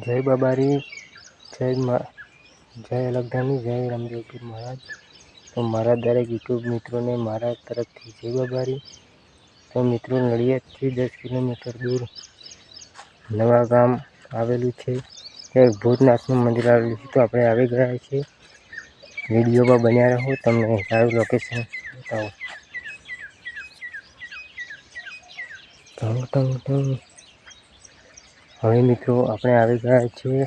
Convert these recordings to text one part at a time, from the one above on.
જય બાબારી, જય અલગધાની, જય રામદેવપીર મહારાજ. તો મારા દરેક યુટ્યુબ મિત્રોને મારા તરફથી જય બાબારી. તો મિત્રો, નડિયાદથી 10 કિલોમીટર દૂર નવા ગામ આવેલું છે. એક ભૂતનાથનું મંદિર આવેલું છે. તો આપણે આવી ગયા છીએ. વિડીયોમાં બન્યા રહો, તમને સારું લોકેશન બતાવો. હવે મિત્રો, આપણે આવી ગયા છીએ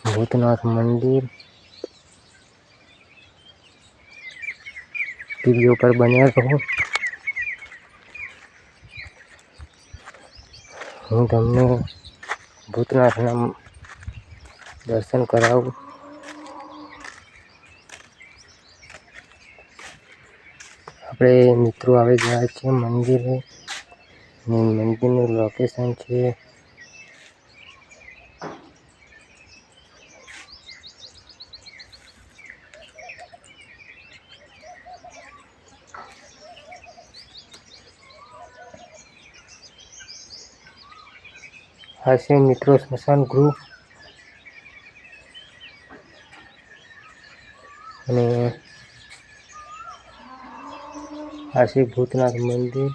ભૂતનાથ મંદિર. વિડીયો પર બન્યા રહો. હું તમને ભૂતનાથના દર્શન કરાવું. આપણે મિત્રો આવી ગયા છીએ મંદિરે. મંદિરનું લોકેશન છે આ છે મિત્રો સ્મશાન ગૃહ. અને આ છે ભૂતનાથ મંદિર.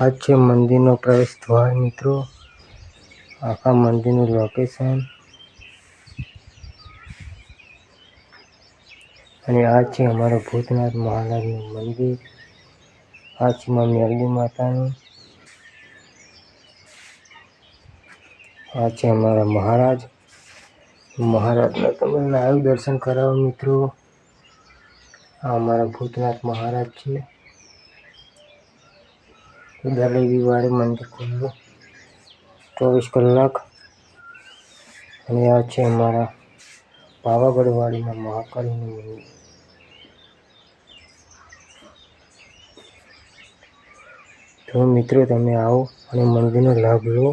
આ છે મંદિરનો પ્રવેશ દ્વાર મિત્રો. આખા મંદિરનું લોકેશન. અને આ છે અમારું ભૂતનાથ મહારાજનું મંદિર. આ છે માં મેરડી માતાનું. આ છે અમારા મહારાજના તમને લાઈવ દર્શન કરાવો મિત્રો. આ અમારા ભૂતનાથ મહારાજ છે. દર રવિવારે મંદિર ખુલ્લું 24 કલાક. અને આ છે અમારા પાવાગઢવાડીના મહાકાળીનું મંદિર. તો મિત્રો, તમે આવો અને મંદિરનો લાભ લો.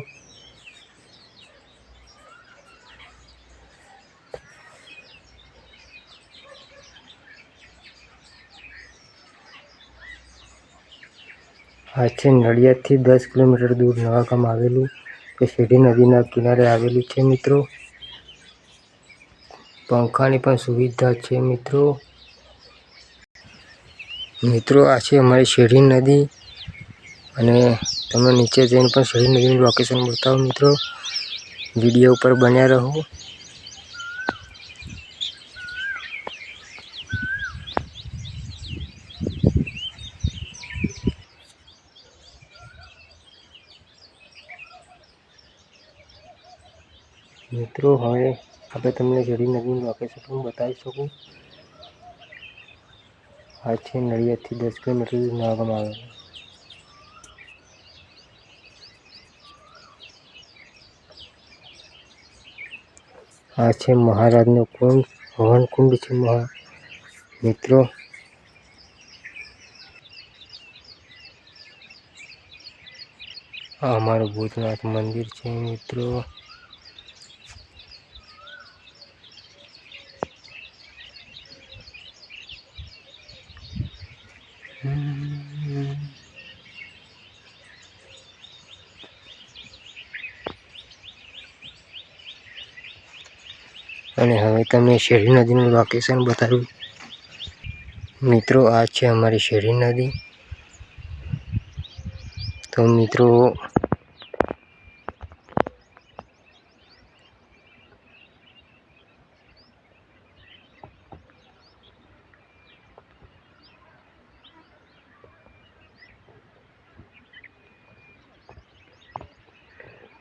આ છે નડિયાદથી 10 કિલોમીટર દૂર નવા ગામ આવેલું, કે સીધી નદીના કિનારે આવેલું છે મિત્રો. પંખાની પણ સુવિધા છે મિત્રો. આ છે અમારી શેરડી નદી. અને તમે નીચે જઈને પણ શેરડી નદીનું લોકેશન બતાવો મિત્રો. વિડીયો ઉપર બન્યા રહો. મિત્રો, હવે આપણે તમને શેરડી નદીનું લોકેશન પણ બતાવી શકું. આ છે નડિયાદથી 10 કિલોમીટર દૂર નવા ગામ આવેલું. આ છે મહારાજનો કુંડ, હવન કુંડ છે મિત્રો. આ અમારું ભૂતનાથ મંદિર છે મિત્રો. અને હવે તમે શેરડી નદીનું લોકેશન બતાવ્યું મિત્રો. આ છે અમારી શેરડી નદી. તો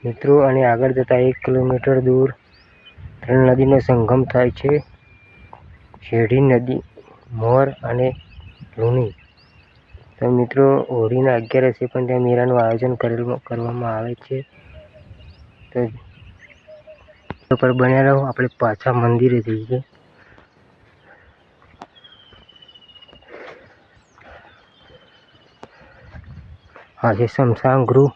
મિત્રો, અને આગળ જતા 1 કિલોમીટર દૂર 3 નદીનો સંગમ થાય છે. શેરડી નદી, મોર અને લુણી. તો મિત્રો, હોળીના 11 પણ ત્યાં મેળાનું આયોજન કરવામાં આવે છે. તો પર બન્યા રહો. આપણે પાછા મંદિરે જઈએ. આજે સ્મશાન ગૃહ.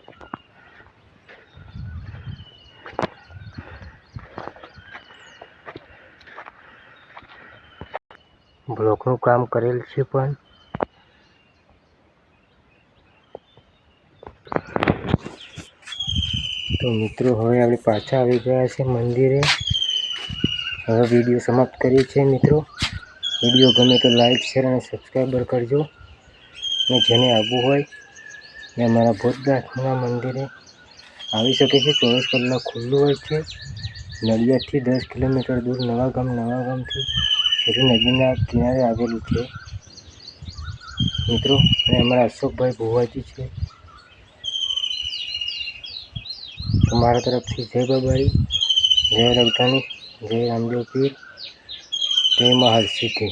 બ્લોકનું કામ કરેલ છે. પણ તો મિત્રો હવે આપણે પાછા આવી ગયા છે મંદિરે. હવે વિડીયો સમાપ્ત કરીએ છીએ મિત્રો. વિડીયો ગમે તો લાઈક, શેર અને સબસ્ક્રાઈબર કરજો. અને જેને આવવું હોય એ અમારા ભૂતનાથના મંદિરે આવી શકે છે. 24 કલાક ખુલ્લું હોય છે. નડિયાદથી 10 કિલોમીટર દૂર નવાગામથી નદીના કિનારે આવેલું છે મિત્રો. અને અમારા અશોકભાઈ ભુવાજી છે. મારા તરફથી જય બાબારી, જય રવતાની, જય રામદેવ પીર, જય મહાસિદ્ધિ.